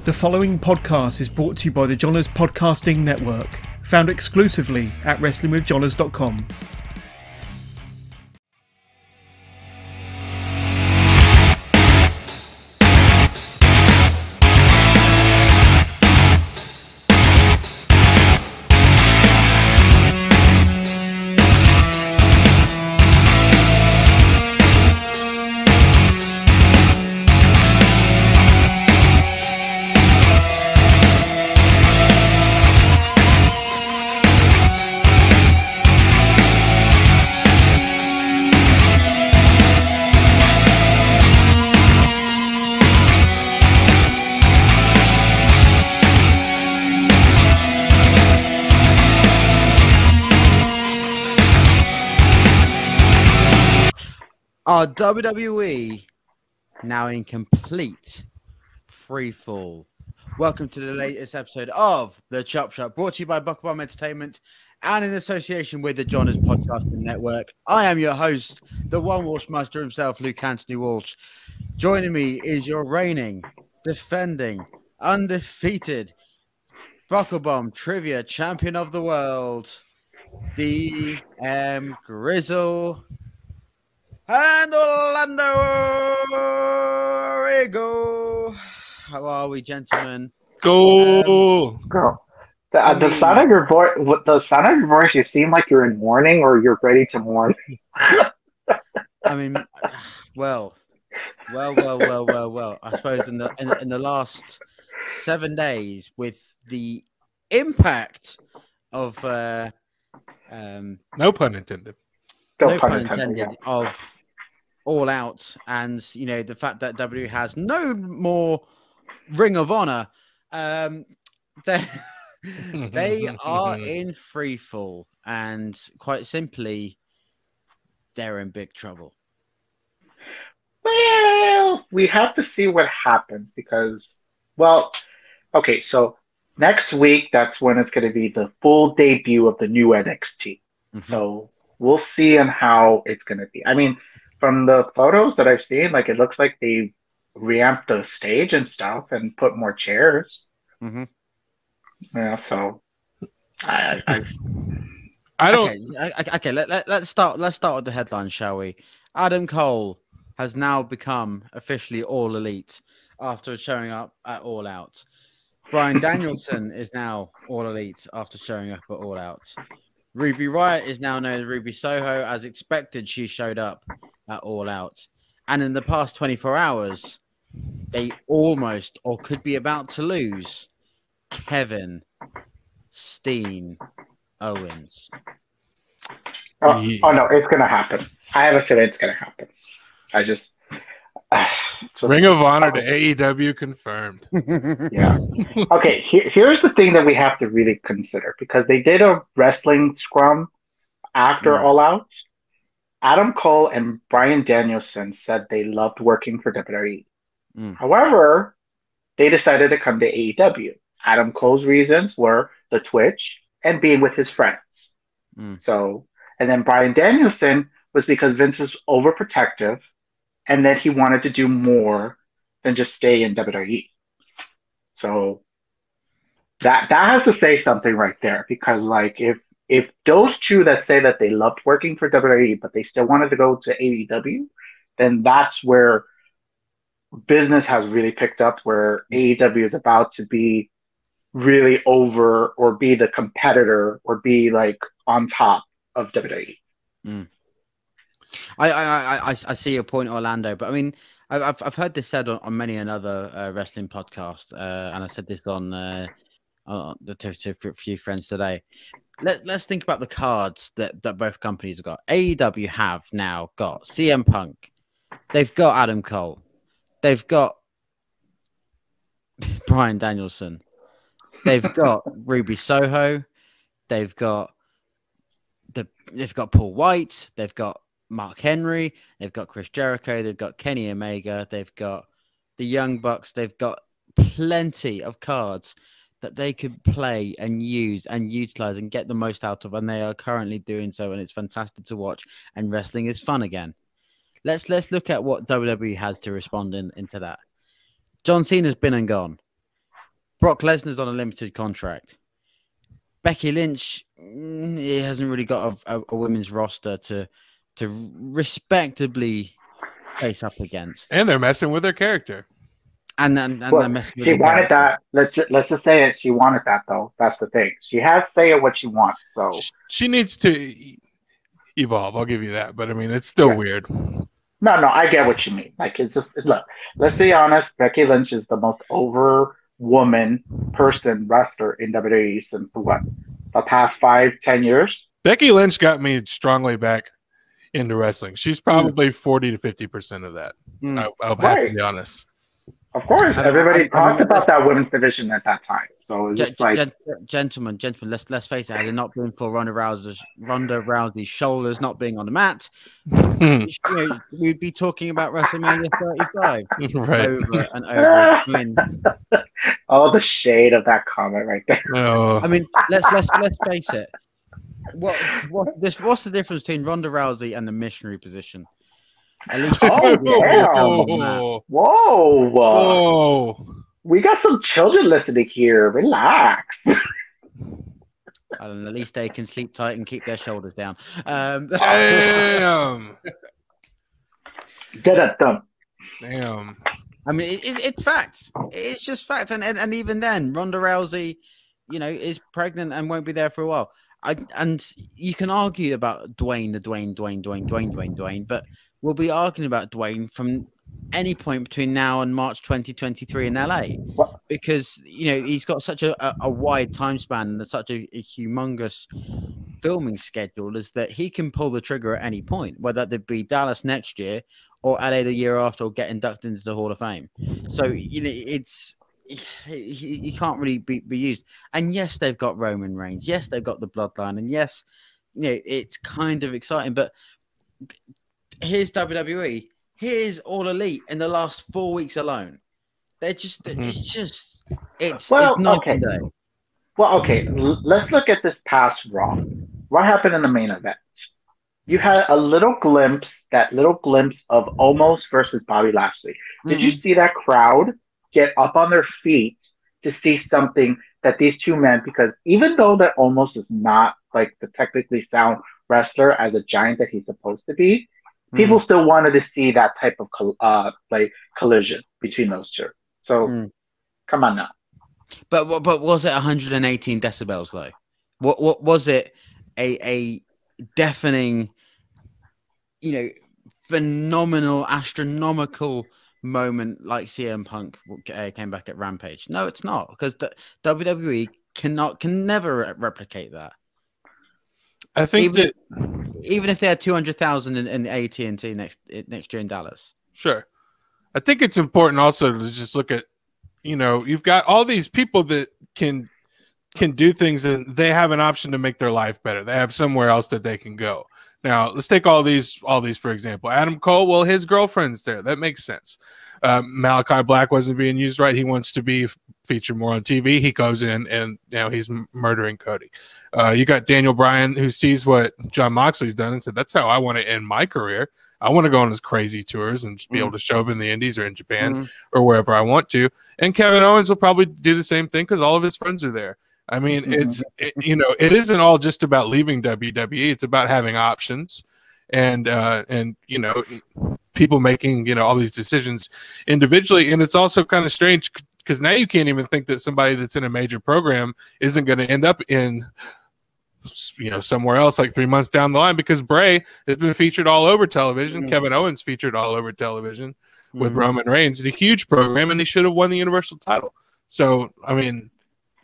The following podcast is brought to you by the Johners Podcasting Network, found exclusively at WrestlingWithJohners.com. Our WWE now in complete free fall. Welcome to the latest episode of The Chop Shop, brought to you by Buckbomb Entertainment and in association with the Johners Podcasting Network. I am your host, the one Walsh Master himself, Luke Anthony Walsh. Joining me is your reigning, defending, undefeated Buckbomb Trivia Champion of the World, DM Grizzle. And Orlando Rigo. How are we, gentlemen? Go. The sound of your voice. The sound of your voice. You seem like you're in mourning, or you're ready to mourn. I mean, well. I suppose in the last 7 days, with the impact of No pun intended. No pun intended of All Out, and the fact that W has no more Ring of Honor, they are in free fall, and quite simply, they're in big trouble. Well, we have to see what happens because, okay, so next week that's when it's going to be the full debut of the new NXT. Mm-hmm. So we'll see on how it's going to be. I mean, from the photos that I've seen, like it looks like they reamped the stage and stuff and put more chairs. Mm-hmm. Yeah, so I don't. Okay. Let's start with the headline, shall we? Adam Cole has now become officially All Elite after showing up at All Out. Bryan Danielson is now All Elite after showing up at All Out. Ruby Riott is now known as Ruby Soho. As expected, she showed up at All Out. And in the past 24 hours, they almost, or could be about to lose, Kevin Steen Owens. Oh no, it's going to happen. I have a feeling it's going to happen. Just Ring of Honor to AEW confirmed. Yeah. Okay, here's the thing that we have to really consider, because they did a wrestling scrum after All Out. Adam Cole and Bryan Danielson said they loved working for WWE. However, they decided to come to AEW. Adam Cole's reasons were the Twitch and being with his friends. So, and then Bryan Danielson was because Vince was overprotective and that he wanted to do more than just stay in WWE. So that has to say something right there, because like if those two that say that they loved working for WWE but they still wanted to go to AEW, then that's where business has really picked up, where AEW is about to be really over or be the competitor or be like on top of WWE. I see your point, Orlando, but I mean, I've heard this said on many another wrestling podcast, and I said this on to a few friends today. Let's think about the cards that both companies have got. AEW have now got CM Punk, they've got Adam Cole, they've got Bryan Danielson, they've got Ruby Soho, they've got Paul White, they've got Mark Henry, they've got Chris Jericho, they've got Kenny Omega, they've got the Young Bucks, they've got plenty of cards that they could play and use and utilize and get the most out of, and they are currently doing so, and it's fantastic to watch, and wrestling is fun again. Let's look at what WWE has to respond into that. John Cena's been and gone. Brock Lesnar's on a limited contract. Becky Lynch, he hasn't really got a women's roster to respectably face up against. And they're messing with their character. And they're messing with she wanted that. Let's just say it. She wanted that, though. That's the thing. She has say what she wants. So she needs to evolve. I'll give you that. But I mean, it's still weird. No, I get what you mean. Like, it's just, look, let's be honest. Becky Lynch is the most over person wrestler in WWE since what, the past 5-10 years. Becky Lynch got me strongly back into wrestling. She's probably 40 to 50% of that. I'll have to be honest. Of course, everybody talked about that women's division at that time. So it's just like, gentlemen, let's face it. Had it not been for Ronda Rousey's shoulders not being on the mat, we'd be talking about WrestleMania 35 right. over and over. I mean, all the shade of that comment right there. Oh. I mean, let's face it. What's the difference between Ronda Rousey and the missionary position? At least, whoa! We got some children listening here. Relax. At least they can sleep tight and keep their shoulders down. Damn. Damn. I mean, it's facts. It's just facts, and even then, Ronda Rousey, is pregnant and won't be there for a while. And you can argue about Dwayne, but we'll be arguing about Dwayne from any point between now and March 2023 in LA, because he's got such a wide time span and such a humongous filming schedule, is that he can pull the trigger at any point, whether that be Dallas next year or LA the year after, or get inducted into the Hall of Fame. So it's he can't really be used. And yes, they've got Roman Reigns. Yes, they've got the Bloodline, and yes, it's kind of exciting, but. Here's WWE. Here's All Elite in the last 4 weeks alone. It's not okay. today. Well, okay. Let's look at this past Raw. What happened in the main event? You had a little glimpse of Omos versus Bobby Lashley. Did you see that crowd get up on their feet to see something that these two men? Because even though that Omos is not like the technically sound wrestler as a giant that he's supposed to be, people still wanted to see that type of collision between those two. So, come on now. But was it 118 decibels though? What was it? A deafening, phenomenal, astronomical moment like CM Punk came back at Rampage? No, it's not, because the WWE can never replicate that. I think even if they had 200,000 in AT&T next year in Dallas. Sure. I think it's important also to just look at, you've got all these people that can do things, and they have an option to make their life better. They have somewhere else that they can go. Now, let's take all these for example. Adam Cole, well, his girlfriend's there. That makes sense. Malachi Black wasn't being used right. He wants to be featured more on TV. He goes in and he's murdering Cody. You got Daniel Bryan, who sees what John Moxley's done and said, that's how I want to end my career. I want to go on his crazy tours and just be able to show up in the Indies or in Japan or wherever I want to. And Kevin Owens will probably do the same thing because all of his friends are there. I mean, it isn't all just about leaving WWE. It's about having options and people making, all these decisions individually. And it's also kind of strange because now you can't even think that somebody that's in a major program isn't going to end up in, somewhere else like 3 months down the line, because Bray has been featured all over television. Kevin Owens featured all over television with Roman Reigns in a huge program, and he should have won the Universal title. So, I mean,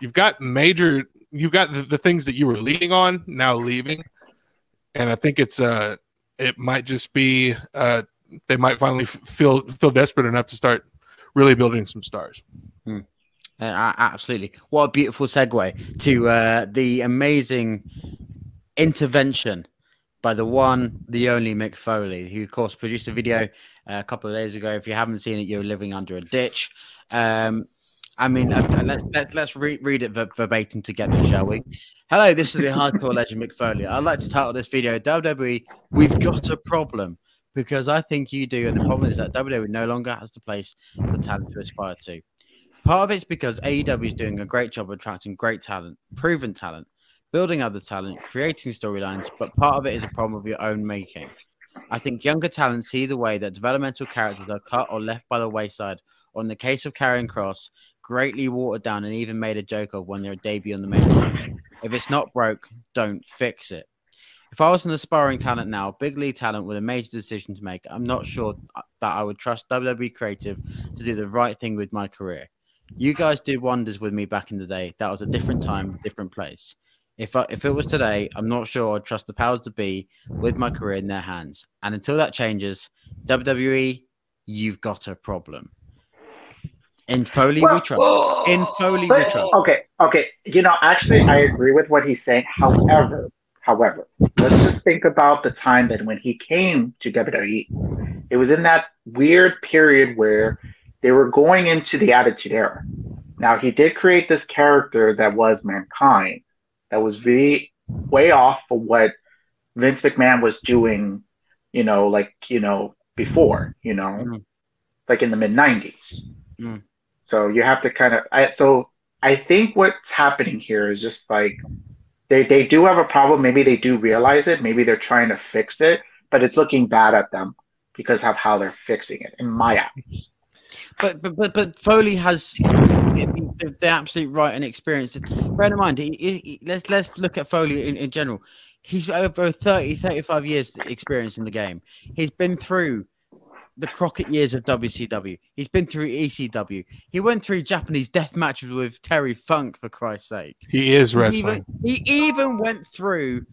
you've got the things that you were leading on now leaving. And I think it might just be, they might finally feel desperate enough to start really building some stars. Absolutely. What a beautiful segue to the amazing intervention by the one, the only Mick Foley, who of course produced a video a couple of days ago. If you haven't seen it, you're living under a ditch. I mean, let's read it verbatim together, shall we? Hello, this is the hardcore legend Mick Foley. I'd like to title this video, WWE, We've Got a Problem, because I think you do, and the problem is that WWE no longer has the place for talent to aspire to. Part of it's because AEW is doing a great job of attracting great talent, proven talent, building other talent, creating storylines, but part of it is a problem of your own making. I think younger talent see the way that developmental characters are cut or left by the wayside, or in the case of Karrion Kross, greatly watered down and even made a joke of when they're debut on the main roster. If it's not broke, don't fix it. If I was an aspiring talent now, big league talent with a major decision to make, I'm not sure that I would trust WWE Creative to do the right thing with my career. You guys did wonders with me back in the day. That was a different time, different place. If it was today, I'm not sure I'd trust the powers to be with my career in their hands. And until that changes, WWE, you've got a problem. In Foley, we trust. In Foley, we trust. Okay. Actually, I agree with what he's saying. However, let's just think about the time that when he came to WWE, it was in that weird period where they were going into the Attitude Era. Now, he did create this character that was Mankind, that was really way off for what Vince McMahon was doing, before, like in the mid-90s. Mm. So you have to I think what's happening here is just like, they do have a problem. Maybe they do realize it. Maybe they're trying to fix it, but it's looking bad at them because of how they're fixing it, in my eyes. But Foley has the absolute right and experience. Bear in mind, let's look at Foley in general. He's over 35 years experience in the game. He's been through the Crockett years of WCW. He's been through ECW. He went through Japanese death matches with Terry Funk, for Christ's sake. He is wrestling. He even went through,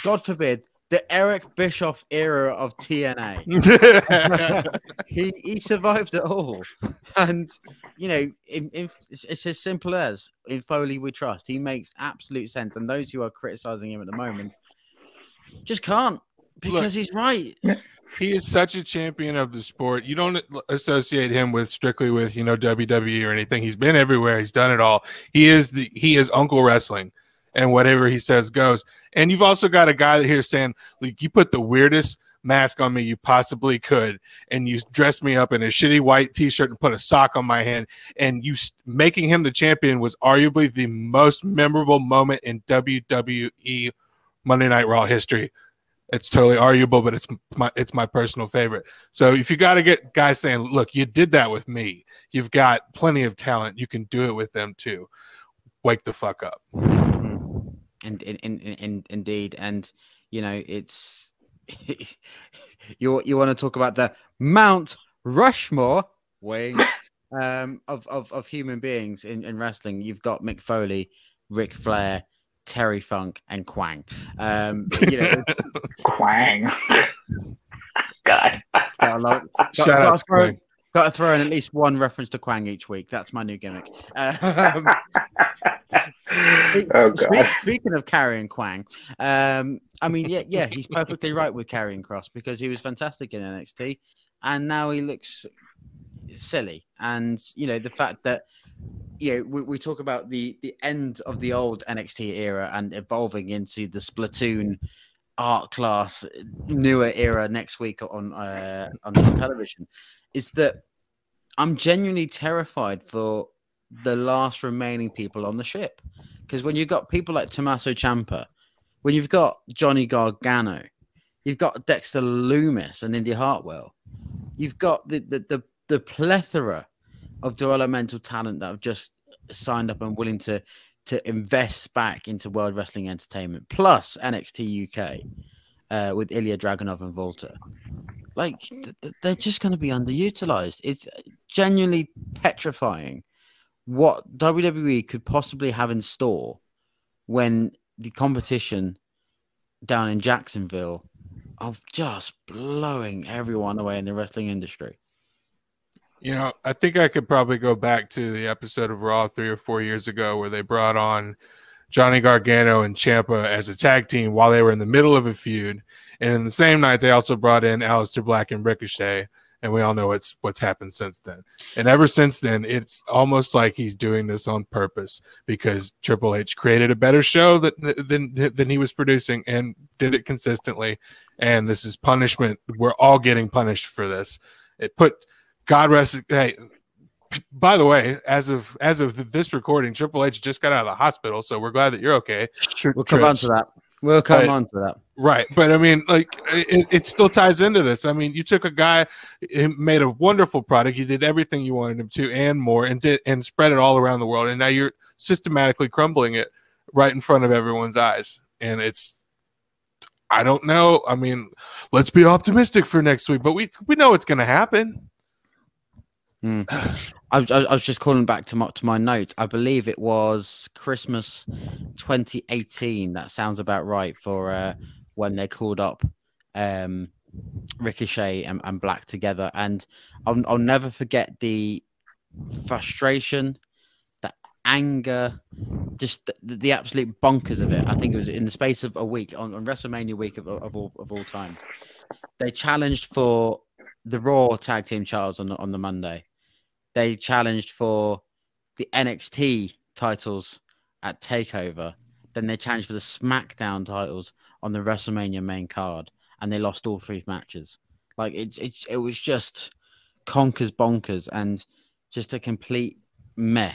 God forbid, the Eric Bischoff era of TNA. he survived it all. And, it's as simple as in Foley we trust. He makes absolute sense. And those who are criticizing him at the moment just can't, because he's right. He is such a champion of the sport. You don't associate him strictly with WWE or anything. He's been everywhere. He's done it all. He is Uncle Wrestling, and whatever he says goes. And you've also got a guy here saying, like, you put the weirdest mask on me you possibly could, and you dressed me up in a shitty white T-shirt and put a sock on my hand, and you making him the champion was arguably the most memorable moment in WWE Monday Night Raw history. It's totally arguable, but it's my personal favorite. So if you got to get guys saying, look, you did that with me. You've got plenty of talent. You can do it with them too. Wake the fuck up. Indeed. And, it's you want to talk about the Mount Rushmore wing of human beings in wrestling. You've got Mick Foley, Ric Flair, Terry Funk, and Quang. Quang. God. Got to throw in at least one reference to Quang each week. That's my new gimmick. Speaking of carrying Quang, he's perfectly right with Karrion Kross, because he was fantastic in NXT, and now he looks silly. And the fact that we talk about the end of the old NXT era and evolving into the Splatoon art class newer era next week on television, is that I'm genuinely terrified for the last remaining people on the ship. Because when you've got people like Tommaso Ciampa, when you've got Johnny Gargano, you've got Dexter Lumis and Indy Hartwell, you've got the plethora of developmental talent that have just signed up and willing to invest back into World Wrestling Entertainment, plus NXT UK with Ilya Dragunov and Volta. Like, they're just going to be underutilized. It's genuinely petrifying what WWE could possibly have in store when the competition down in Jacksonville of just blowing everyone away in the wrestling industry. I think I could probably go back to the episode of Raw 3 or 4 years ago where they brought on Johnny Gargano and Ciampa as a tag team while they were in the middle of a feud. And in the same night, they also brought in Aleister Black and Ricochet. And we all know what's happened since then. And ever since then, it's almost like he's doing this on purpose, because Triple H created a better show than he was producing and did it consistently. And this is punishment. We're all getting punished for this. It put God rest. Hey, by the way, as of this recording, Triple H just got out of the hospital, so we're glad that you're okay. We'll come on to that. We'll come on to that. Right. But I mean, like, it still ties into this. I mean, you took a guy, he made a wonderful product. You did everything you wanted him to and more, and spread it all around the world. And now you're systematically crumbling it right in front of everyone's eyes. And I don't know. I mean, let's be optimistic for next week, but we know it's going to happen. I was just calling back to my notes. I believe it was Christmas 2018. That sounds about right for when they called up Ricochet and Black together. And I'll never forget the frustration, the anger, just the absolute bonkers of it. I think it was in the space of a week on WrestleMania week of all time. They challenged for the Raw Tag Team titles on the Monday. They challenged for the NXT titles at TakeOver. Then they challenged for the SmackDown titles on the WrestleMania main card, and they lost all 3 matches. Like it was just conkers bonkers and just a complete meh.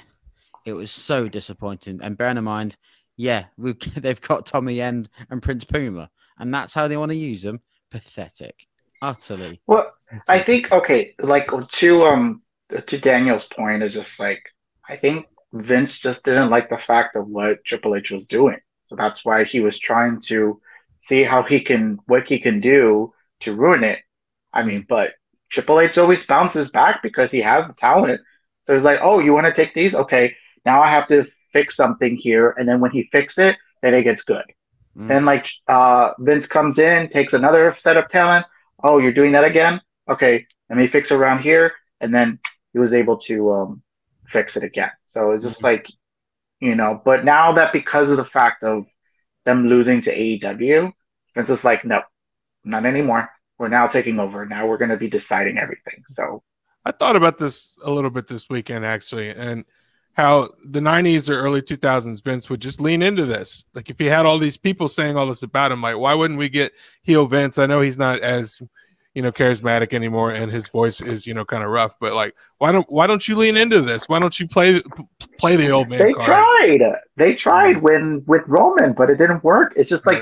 It was so disappointing. And bearing in mind, they've got Tommy End and Prince Puma, and that's how they want to use them. Pathetic, utterly. Well, I think like to Daniel's point is just like, I think Vince just didn't like the fact of what Triple H was doing. So that's why he was trying to see what he can do to ruin it. I mean, but Triple H always bounces back because he has the talent. So he's like, oh, you want to take these? Okay, now I have to fix something here. And then when he fixed it, then it gets good. Then like Vince comes in, takes another set of talent. Oh, you're doing that again? Okay, let me fix around here. And then he was able to fix it again. So it's just like, but now that because of the fact of them losing to AEW, Vince is like, no, not anymore. We're now taking over. Now we're going to be deciding everything. So I thought about this a little bit this weekend, actually, and how the 90s or early 2000s Vince would just lean into this. Like if he had all these people saying all this about him, like why wouldn't we get heel Vince? I know he's not as charismatic anymore, and his voice is kind of rough. But like, why don't you lean into this? Why don't you play the old man card? They tried with Roman, but it didn't work. It's just like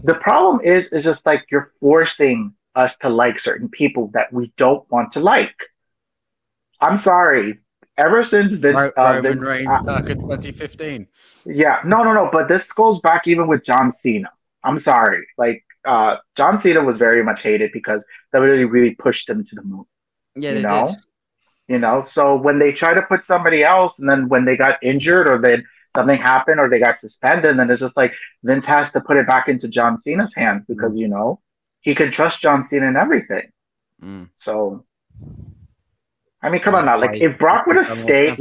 the problem is just like you're forcing us to like certain people that we don't want to like. I'm sorry. Ever since Vince, Roman Reigns back in 2015. Yeah, no. But this goes back even with John Cena. I'm sorry, like. John Cena was very much hated because WWE really pushed him to the moon. Yeah, they did. So when they try to put somebody else, and then when they got injured or then something happened or they got suspended, then it's just like Vince has to put it back into John Cena's hands because he can trust John Cena in everything. So, I mean, come on now. Like if Brock would have stayed,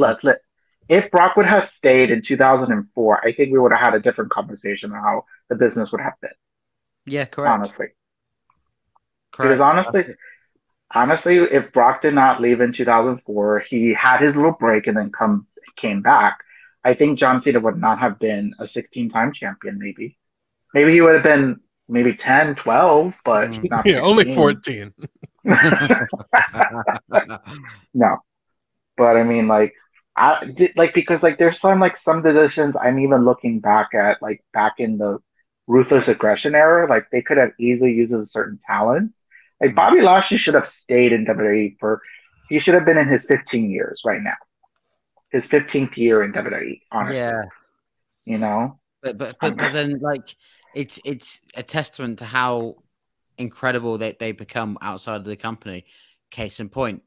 if Brock would have stayed in 2004, I think we would have had a different conversation on how the business would have been. Yeah, correct. Honestly. Because honestly, if Brock did not leave in 2004, he had his little break and then came back, I think John Cena would not have been a 16-time champion, maybe. Maybe he would have been maybe 10, 12, but not 16. Only 14. No. But I mean, because there's some decisions I'm even looking back at, back in the Ruthless Aggression era, like they could have easily used certain talents. Like Bobby Lashley should have stayed in WWE he should have been in his 15 years right now. His 15th year in WWE, honestly. Yeah. But then like it's a testament to how incredible they become outside of the company. Case in point,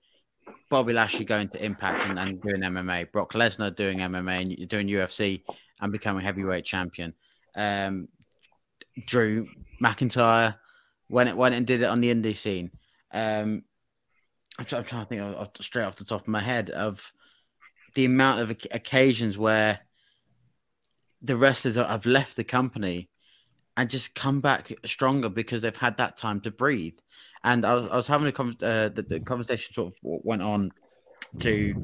Bobby Lashley going to Impact and doing MMA, Brock Lesnar doing MMA and doing UFC and becoming heavyweight champion. Drew McIntyre went and did it on the indie scene. I'm trying to think straight off the top of my head of the amount of occasions where the wrestlers have left the company and just come back stronger because they've had that time to breathe. And I was having the conversation sort of went on to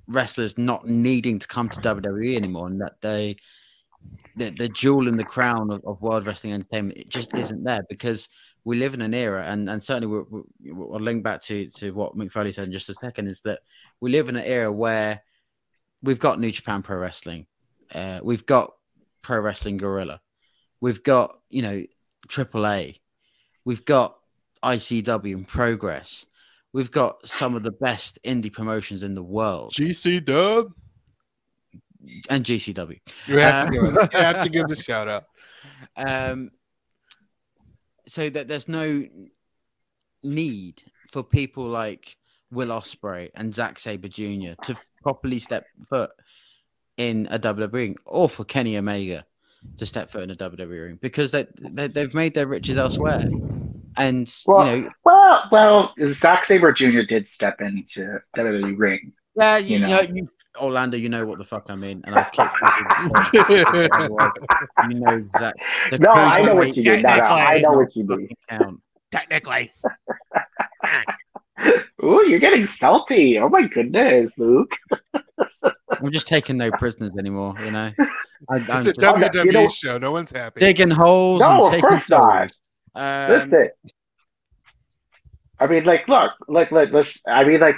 wrestlers not needing to come to WWE anymore, and that the jewel in the crown of World Wrestling Entertainment, it just isn't there because we live in an era, and certainly we'll link back to what Mick Foley said in just a second, is that we live in an era where we've got New Japan Pro Wrestling, we've got Pro Wrestling Guerrilla, we've got, you know, AAA, we've got ICW and Progress, we've got some of the best indie promotions in the world. GC Dub and GCW. You have to give the shout out. So that there's no need for people like Will Ospreay and Zack Sabre Jr. to properly step foot in a WWE ring, or for Kenny Omega to step foot in a WWE ring, because they've made their riches elsewhere. And well, Zack Sabre Jr. did step into WWE ring. Yeah, you Orlando, you know what the fuck I mean, and I'll kick you know exactly. No, I know what you mean. I know what you mean. Technically. Ooh, you're getting salty. Oh my goodness, Luke. I'm just taking no prisoners anymore, you know. It's a WWE show. No one's happy. Digging holes. No, and of course not. Listen. I mean,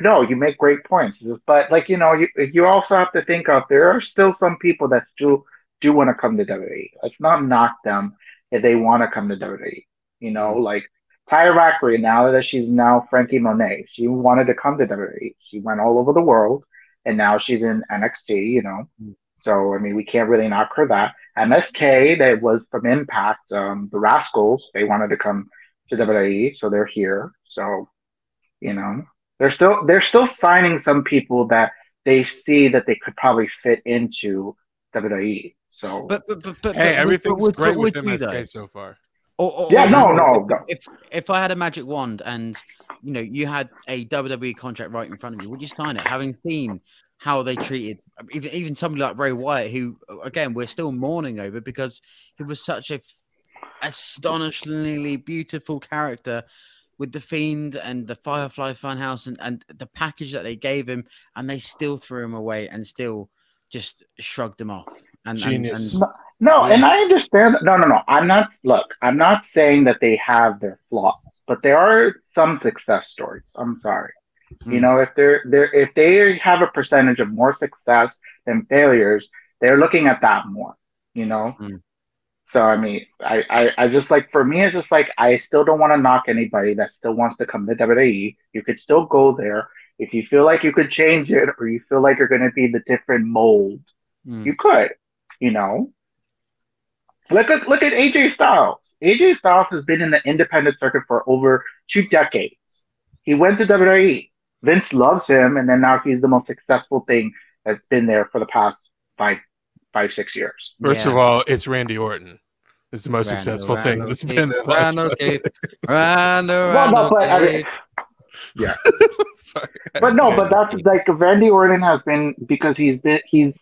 no, you make great points, but you also have to think of, there are still some people that do want to come to WWE. Let's not knock them if they want to come to WWE. You know, like Tyra Valkyrie, now that she's now Frankie Monet, she wanted to come to WWE. She went all over the world, and now she's in NXT. You know, so I mean, we can't really knock her that. MSK, that was from Impact, the Rascals, they wanted to come to WWE, so they're here. So, you know, they're still signing some people that they see that they could probably fit into WWE. So, but hey, everything's great with MSK so far. No. If I had a magic wand and you had a WWE contract right in front of you, would you sign it? Having seen how they treated even somebody like Bray Wyatt, who again we're still mourning over because he was such a astonishingly beautiful character with the Fiend and the Firefly Funhouse and the package that they gave him, and they still threw him away and still just shrugged him off. Genius. And I understand. No. I'm not saying that they have their flaws, but there are some success stories. I'm sorry. You know, if they have a percentage of more success than failures, they're looking at that more. You know. So, I mean, I just for me, it's just I still don't want to knock anybody that still wants to come to WWE. You could still go there. If you feel like you could change it, or you feel like you're going to be the different mold, you could, you know. Look at AJ Styles. AJ Styles has been in the independent circuit for over 2 decades. He went to WWE. Vince loves him, and then now he's the most successful thing that's been there for the past 5-6 years. First of all, it's Randy Orton. It's the most successful thing that's been there. Yeah. Sorry. But that's Randy Orton has been, because he's what's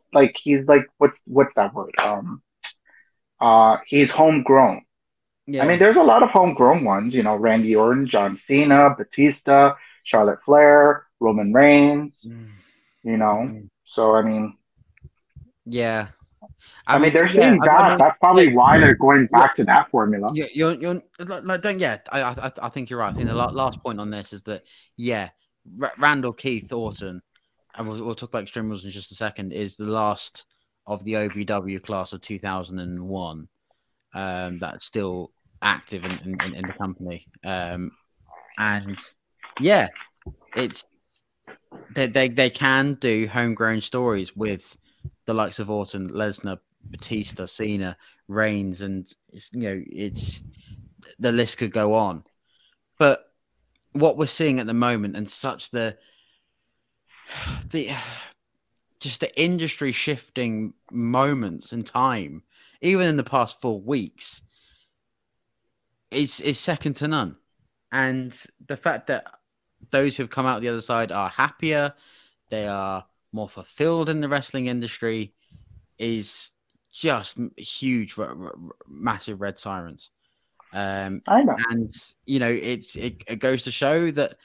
that word? He's homegrown. Yeah. I mean, there's a lot of homegrown ones, you know, Randy Orton, John Cena, Batista, Charlotte Flair, Roman Reigns, you know. So, I mean, yeah. I mean, they're saying that. That's probably why they're going back to that formula. You're I think you're right. I think the last point on this is that, Randall Keith Orton, and we'll talk about Extreme Rules in just a second, is the last of the OVW class of 2001 that's still active in the company. And it's they can do homegrown stories with the likes of Orton, Lesnar, Batista, Cena, Reigns, and it's the list could go on. But what we're seeing at the moment, and such the industry shifting moments in time, even in the past 4 weeks, is second to none. And the fact that those who've come out the other side are happier, they are more fulfilled in the wrestling industry, is just huge, massive red sirens. I know. And it goes to show that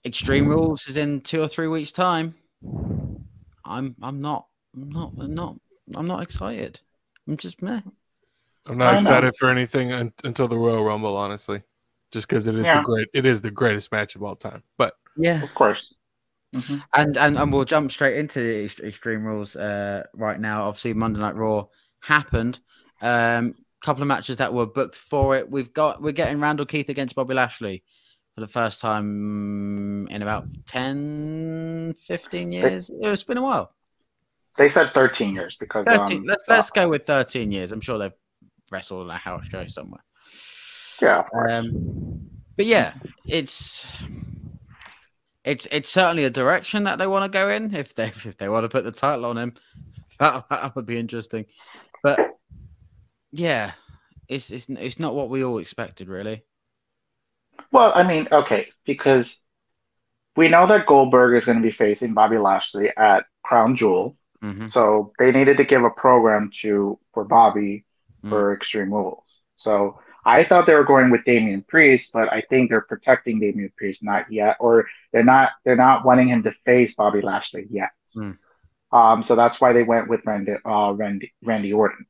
Extreme Rules is in 2 or 3 weeks' time. I'm not excited. I'm just meh. I'm not excited for anything until the Royal Rumble, honestly, just because it is the greatest match of all time. But yeah, of course. And we'll jump straight into the Extreme Rules right now. Obviously, Monday Night Raw happened. Couple of matches that were booked for it. We're getting Randall Keith against Bobby Lashley for the first time in about 10, 15 years. It's been a while. They said 13 years because 13, let's go with 13 years. I'm sure they've wrestled in a house show somewhere. Yeah. But yeah, it's certainly a direction that they want to go in. If they want to put the title on him, that would be interesting. But yeah, it's not what we all expected, really. Well, I mean, okay, because we know that Goldberg is going to be facing Bobby Lashley at Crown Jewel, so they needed to give a program for Bobby for Extreme Rules. So I thought they were going with Damian Priest, but I think they're protecting Damian Priest not yet, or they're not wanting him to face Bobby Lashley yet. So that's why they went with Randy Orton.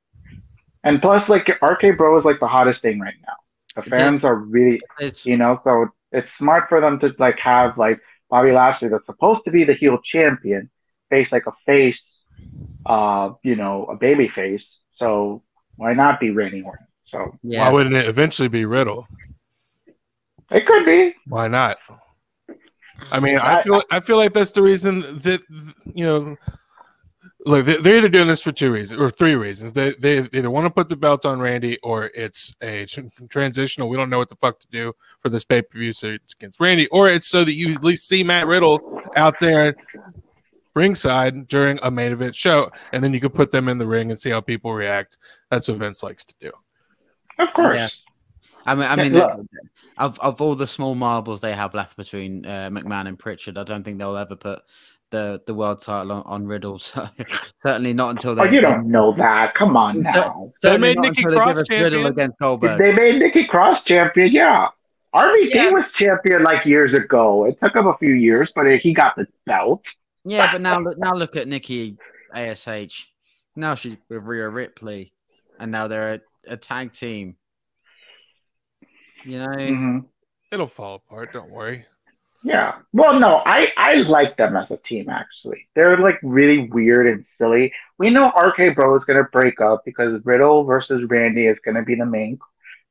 And plus, like, RK Bro is like the hottest thing right now. The fans are really, so it's smart for them to like have like Bobby Lashley that's supposed to be the heel champion face like a face, a baby face. So why not be Randy Orton? So why wouldn't it eventually be Riddle? It could be. Why not? I mean, I feel like that's the reason that look, they're either doing this for 2 reasons or 3 reasons. They either want to put the belt on Randy, or it's a transitional. We don't know what the fuck to do for this pay-per-view, so it's against Randy, or it's so that you at least see Matt Riddle out there ringside during a main event show, and then you can put them in the ring and see how people react. That's what Vince likes to do. Of course. Yeah. I mean, of all the small marbles they have left between McMahon and Pritchard, I don't think they'll ever put the world title on Riddle. So certainly not until they. Oh, you don't know that. Come on now. They made Nikki Cross champion against Goldberg. They made Nikki Cross champion. Yeah, RVD was champion like years ago. It took him a few years, but he got the belt. Yeah, but now look at Nikki ASH. Now she's with Rhea Ripley, and now they're a tag team. It'll fall apart. Don't worry. Yeah. Well, no, I like them as a team, actually. They're like really weird and silly. We know RK Bro is going to break up because Riddle versus Randy is going to be the main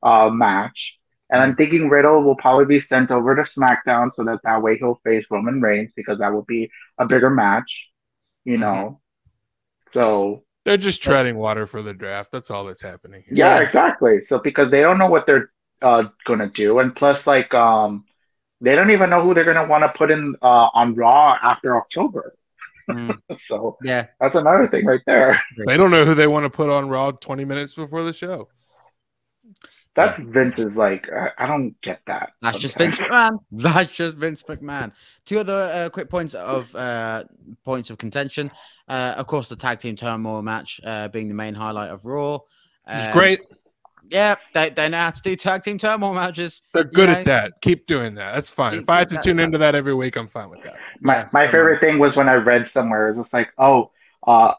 match. And I'm thinking Riddle will probably be sent over to SmackDown so that way he'll face Roman Reigns, because that will be a bigger match, So they're just treading water for the draft. That's all that's happening here. Yeah, exactly. So because they don't know what they're going to do. And plus, like, they don't even know who they're going to want to put in on Raw after October. So yeah, that's another thing right there. They don't know who they want to put on Raw 20 minutes before the show. That's Vince's, like, I don't get that. That's just Vince McMahon. That's just Vince McMahon. 2 other quick points of contention. Of course, the tag team turmoil match being the main highlight of Raw. It's great. Yeah, they know how to do tag team turmoil matches. They're good at that. Keep doing that. That's fine. If I had to tune into that every week, I'm fine with that. My favorite thing was when I read somewhere, it was just like,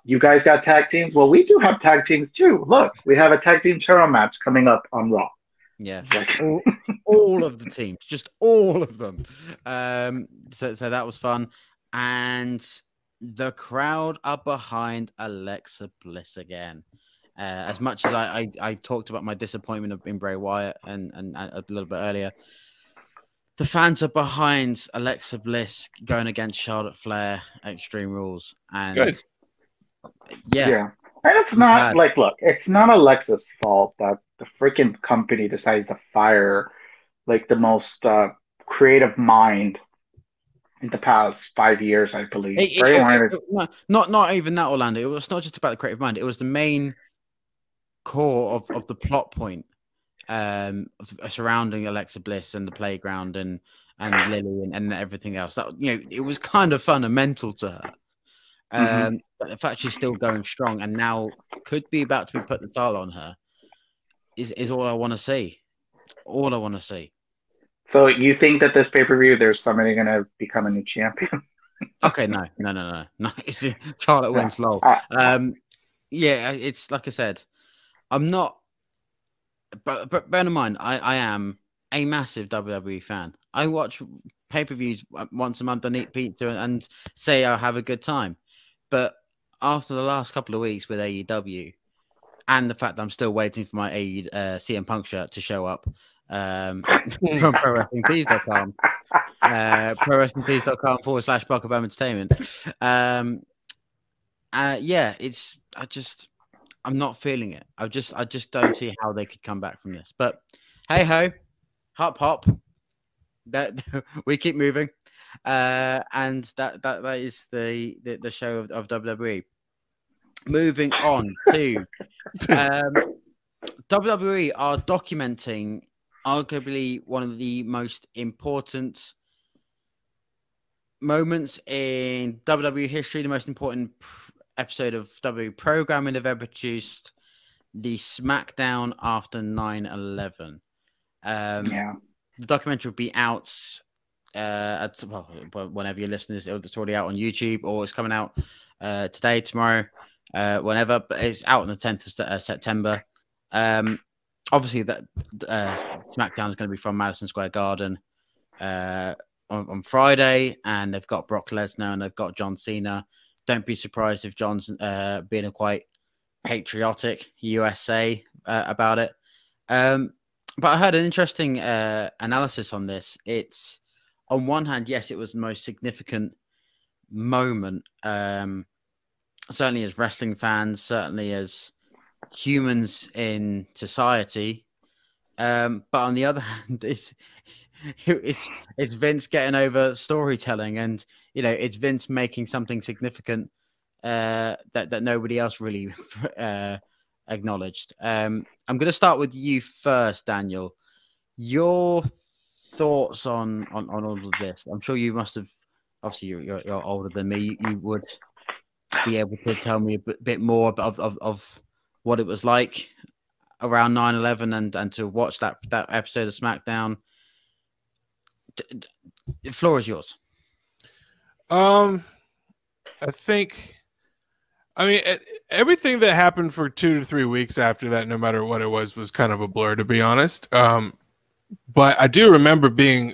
you guys got tag teams? Well, we do have tag teams too. Look, we have a tag team turmoil match coming up on Raw. Yeah, all of the teams, just all of them. So that was fun. And the crowd are behind Alexa Bliss again. As much as I talked about my disappointment in Bray Wyatt and a little bit earlier, the fans are behind Alexa Bliss going against Charlotte Flair at Extreme Rules. And good. Yeah. And it's not like, look, it's not Alexa's fault that the freaking company decides to fire like the most creative mind in the past 5 years, I believe. Not even that, Orlando. It was not just about the creative mind. It was the main core of the plot point surrounding Alexa Bliss and the playground and Lily and everything else. That it was kind of fundamental to her. But the fact she's still going strong and now could be about to be put the title on her is all I want to see. All I want to see. So you think that this pay-per-view, there's somebody going to become a new champion? Okay, no. Charlotte wins, lol. Yeah, it's like I said, I'm not but bear in mind, I am a massive WWE fan. I watch pay-per-views once a month and eat pizza and say I have a good time. But after the last couple of weeks with AEW and the fact that I'm still waiting for my CM Punk shirt to show up from ProWrestlingTees.com, ProWrestlingTees.com/Buckabam Entertainment. Yeah, I'm not feeling it. I just don't see how they could come back from this. But hey ho, hop hop. That we keep moving, and that is the show of WWE. Moving on to WWE are documenting arguably one of the most important moments in WWE history, the most important episode of WWE programming they've ever produced, the SmackDown after 9/11. Yeah. The documentary will be out whenever you're listening. It's already out on YouTube, or it's coming out today, tomorrow, whenever. But it's out on the 10th of September. Obviously, that SmackDown is going to be from Madison Square Garden on Friday, and they've got Brock Lesnar and they've got John Cena. Don't be surprised if John's being a quite patriotic USA about it. But I heard an interesting analysis on this. It's, on one hand, yes, it was the most significant moment, certainly as wrestling fans, certainly as humans in society. But on the other hand, it's Vince getting over storytelling, and it's Vince making something significant that nobody else really acknowledged. I'm going to start with you first, Daniel. Your thoughts on all of this? I'm sure you must have. Obviously, you're older than me. You would be able to tell me a bit more of what it was like around 9/11 and to watch that episode of SmackDown. The floor is yours. I think, everything that happened for 2 to 3 weeks after that, no matter what it was kind of a blur, to be honest. But I do remember being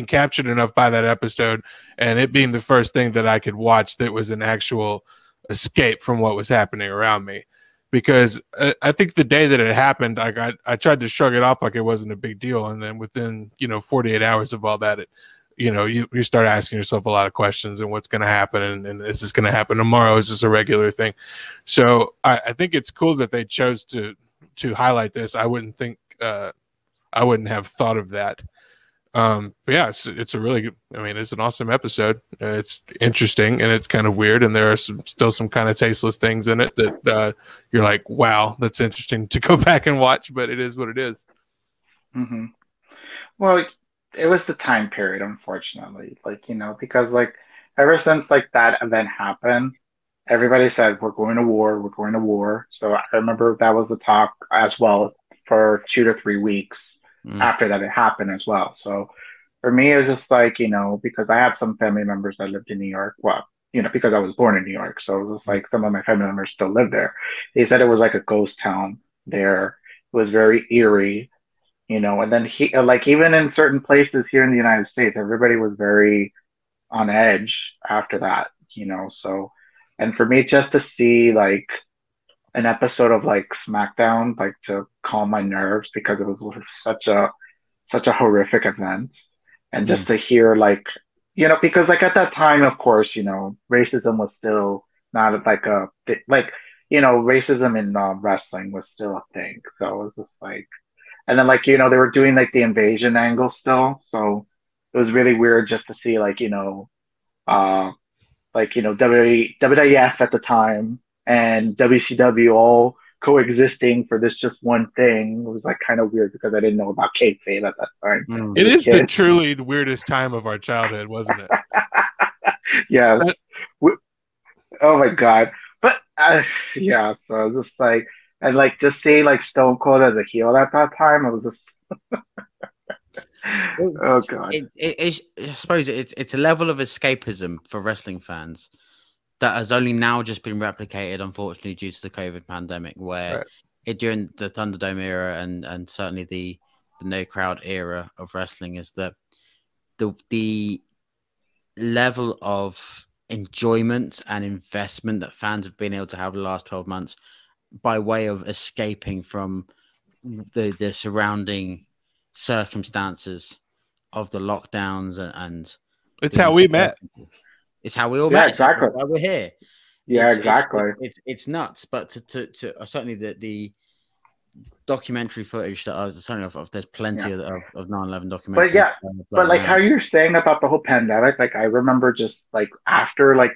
captured enough by that episode, and it being the first thing that I could watch that was an actual escape from what was happening around me. Because I think the day that it happened, I tried to shrug it off like it wasn't a big deal, and then within 48 hours of all that, you start asking yourself a lot of questions and what's going to happen, and is this going to happen tomorrow? Is this a regular thing? So I think it's cool that they chose to highlight this. I wouldn't have thought of that. But yeah, it's a really good, it's an awesome episode. It's interesting and it's kind of weird, and there are still some kind of tasteless things in it that you're like, wow, that's interesting to go back and watch, but it is what it is. Mm-hmm. Well, it was the time period, unfortunately, because ever since that event happened, everybody said, we're going to war. So I remember that was the talk as well for 2 to 3 weeks after that it happened as well. So for me, it was just because I have some family members that lived in New York. Well, because I was born in New York. So it was just some of my family members still live there. They said it was like a ghost town there. It was very eerie, and then even in certain places here in the United States, everybody was very on edge after that, so, and for me just to see an episode of SmackDown, to calm my nerves, because it was such a horrific event, and just to hear because at that time, of course, racism was still not racism in wrestling was still a thing. So it was just and then they were doing the invasion angle still, so it was really weird just to see WWF at the time and WCW all coexisting for this just one thing. It was kind of weird because I didn't know about kayfabe at that time. It is truly the weirdest time of our childhood, wasn't it? Yes. Oh my god. But yeah, so just and just seeing Stone Cold as a heel at that time, it was just oh god. I suppose it's a level of escapism for wrestling fans that has only now just been replicated, unfortunately, due to the COVID pandemic, where during the Thunderdome era and certainly the no crowd era of wrestling is that the level of enjoyment and investment that fans have been able to have the last 12 months by way of escaping from the surrounding circumstances of the lockdowns and it's how we met. It's how we all Yeah, met. exactly. It's why we're here. Yeah, exactly. It's nuts, but to certainly the documentary footage that I was certainly of there's plenty of 9/11 documentaries. But yeah, but like how you're saying about the whole pandemic, like I remember just like after like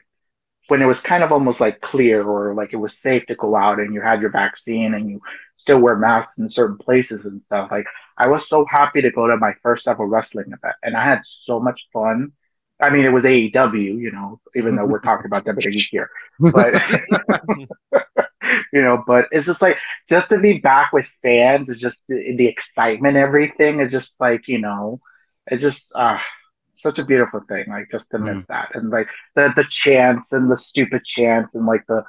when it was kind of almost like clear or like it was safe to go out and you had your vaccine and you still wear masks in certain places and stuff. Like I was so happy to go to my first ever wrestling event and I had so much fun. I mean, it was AEW, you know, even though we're talking about WWE here, but you know, but it's just to be back with fans is just the excitement, everything is just like, you know, it's just such a beautiful thing, like just to miss that. And like the chants and the stupid chants and like the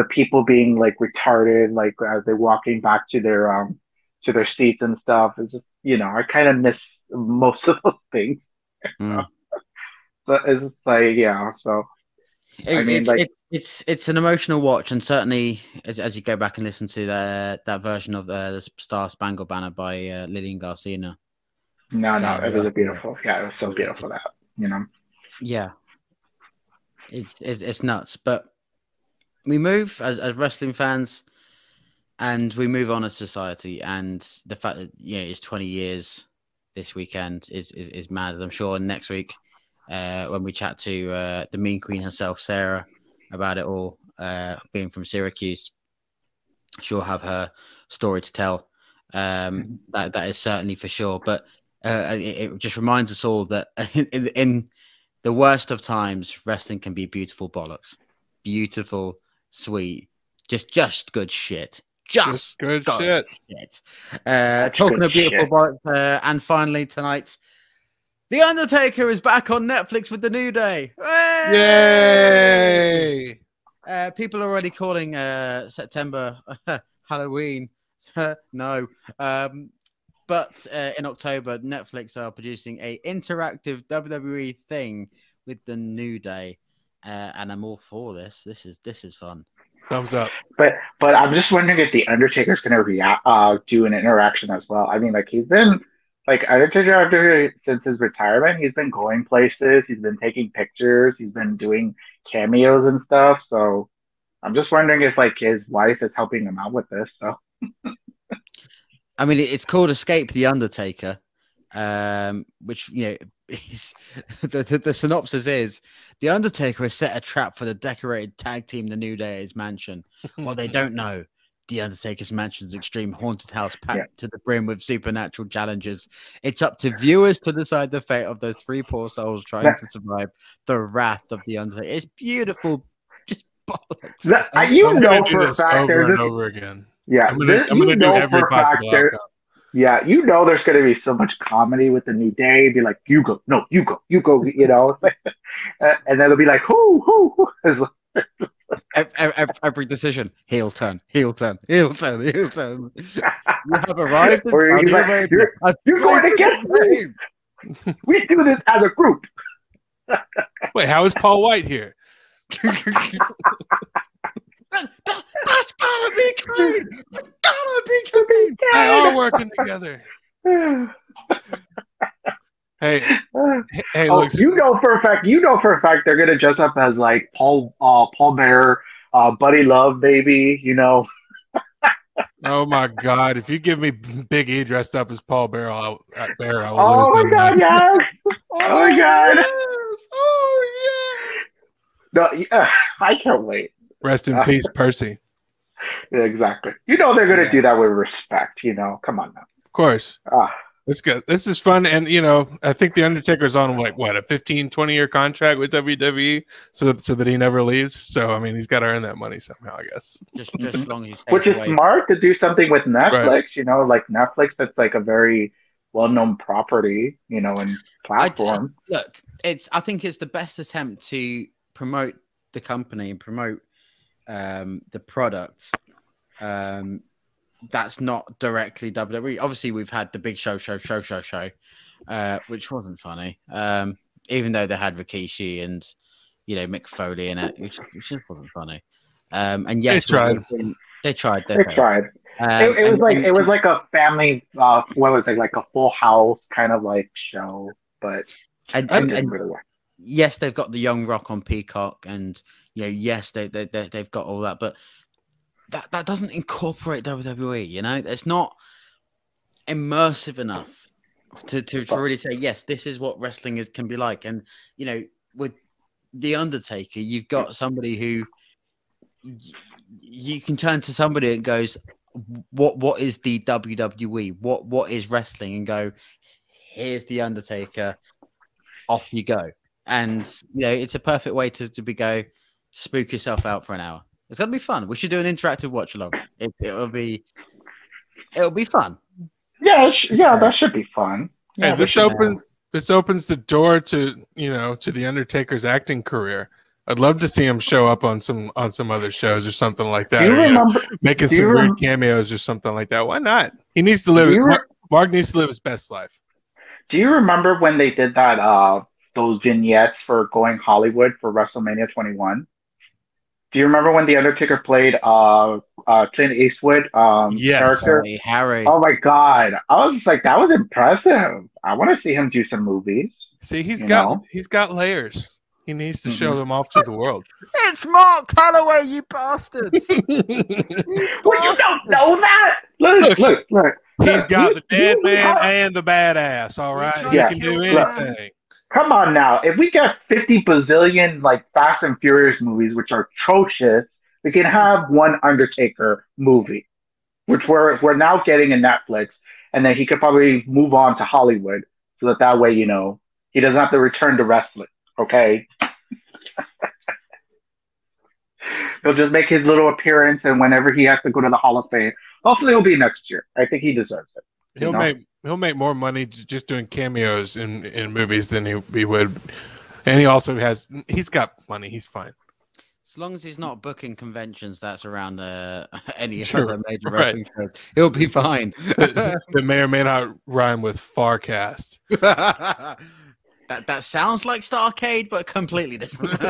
people being like retarded, like as they're walking back to their seats and stuff. It's just, you know, I kind of miss most of those things. So it's just like, yeah, so it's an emotional watch, and certainly as you go back and listen to that version of the Star Spangled Banner by Lillian Garcia. No, it was a beautiful. Yeah, it was so beautiful that, you know. Yeah, it's nuts, but we move as wrestling fans, and we move on as society, and the fact that it's 20 years this weekend is mad. I'm sure next week. When we chat to the Mean Queen herself, Sarah, about it all, being from Syracuse, she'll have her story to tell. That is certainly for sure. But it just reminds us all that in the worst of times, wrestling can be beautiful bollocks, beautiful, sweet, just good shit. Just good shit. Talking of beautiful bollocks, and finally tonight. The Undertaker is back on Netflix with The New Day. Yay! People are already calling September Halloween. No. But in October, Netflix are producing a interactive WWE thing with The New Day. And I'm all for this. This is fun. Thumbs up. But I'm just wondering if The Undertaker's going to do an interaction as well. I mean, like he's been... Like Undertaker, since his retirement, he's been going places. He's been taking pictures. He's been doing cameos and stuff. So I'm just wondering if like his wife is helping him out with this. So I mean, it's called Escape the Undertaker, which is the synopsis is the Undertaker has set a trap for the decorated tag team, The New Day, at his mansion. What they don't know. The Undertaker's mansion's extreme haunted house packed to the brim with supernatural challenges. It's up to viewers to decide the fate of those three poor souls trying to survive the wrath of the Undertaker. It's beautiful. Just bollocks. You know for a fact over and over again. Yeah, I'm gonna do every possible outcome. Yeah, you know there's going to be so much comedy with The New Day. Be like, you go, no, you go, you know. It's like, and then they'll be like, who? Every decision, heel turn. You have arrived. Or you're like, you're going against me. We do this as a group. Wait, how is Paul White here? That's gotta be Kane. That's gotta be Kane. They are working together. Hey, look. You know for a fact they're gonna dress up as like Paul Bearer, Buddy Love, baby. You know. Oh my God! If you give me Big E dressed up as Paul Bearer, I will oh lose my God! Yes. Oh my God! Yes. Oh yeah! No, yeah, I can't wait. Rest in peace, Percy. Yeah, exactly. You know they're gonna do that with respect. You know, come on now. Of course. It's good. This is fun. And, I think The Undertaker's on, like, what, a 15, 20-year contract with WWE so that he never leaves. So, I mean, he's got to earn that money somehow, I guess. Just as long as he stays Which is away. smart to do something with Netflix, right. Like Netflix that's like a very well-known property, and platform. I think it's the best attempt to promote the company and promote the product that's not directly WWE. Obviously, we've had the big show, which wasn't funny. Even though they had Rikishi and Mick Foley in it, which just wasn't funny. And yes, they tried. They tried. It was like a family. What was it, like a Full House kind of like show, but it didn't really work. Yes, they've got the Young Rock on Peacock, and yes, they've got all that, but that doesn't incorporate WWE. It's not immersive enough to really say yes, this is what wrestling can be like. And with the Undertaker, you've got somebody who you can turn to somebody and goes, what is the WWE? What is wrestling? And go, here's the Undertaker. Off you go. And it's a perfect way to go spook yourself out for an hour. It's gonna be fun. We should do an interactive watch along. It'll be fun. Yeah, that should be fun. Hey, this opens the door to to the Undertaker's acting career. I'd love to see him show up on some other shows or something like that. Making some weird cameos or something like that. Why not? He needs to live. Mark needs to live his best life. Do you remember when they did that? Those vignettes for Going Hollywood for WrestleMania 21. Do you remember when the Undertaker played Clint Eastwood character? Harry. Oh my God! I was just like, that was impressive. I want to see him do some movies. See, he's got layers. He needs to show them off to the world. It's Mark Calloway, you bastards! Well, you don't know that. Look. He's got the dead man and the badass. All right, he can do anything. Come on now. If we get 50 bazillion like Fast and Furious movies, which are atrocious, we can have one Undertaker movie, which we're now getting in Netflix, and then he could probably move on to Hollywood, so that way he doesn't have to return to wrestling. Okay. He'll just make his little appearance, and whenever he has to go to the Hall of Fame, hopefully it'll be next year. I think he deserves it. He'll make more money just doing cameos in movies than he would, and he's got money. He's fine as long as he's not booking conventions that's around any other major wrestling shows. He'll be fine. It may or may not rhyme with Farcast. That sounds like Starcade, but completely different.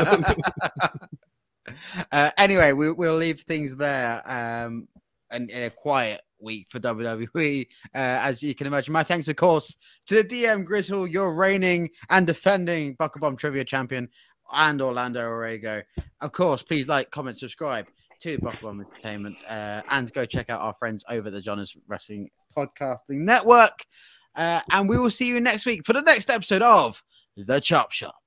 Anyway, we'll leave things there. And in a quiet week for WWE, as you can imagine. My thanks, of course, to the DM Grizzle, your reigning and defending Buckle Bomb Trivia champion, and Orlando Orego. Of course, please like, comment, subscribe to Buckle Bomb Entertainment, and go check out our friends over at the John's Wrestling Podcasting Network. And we will see you next week for the next episode of The Chop Shop.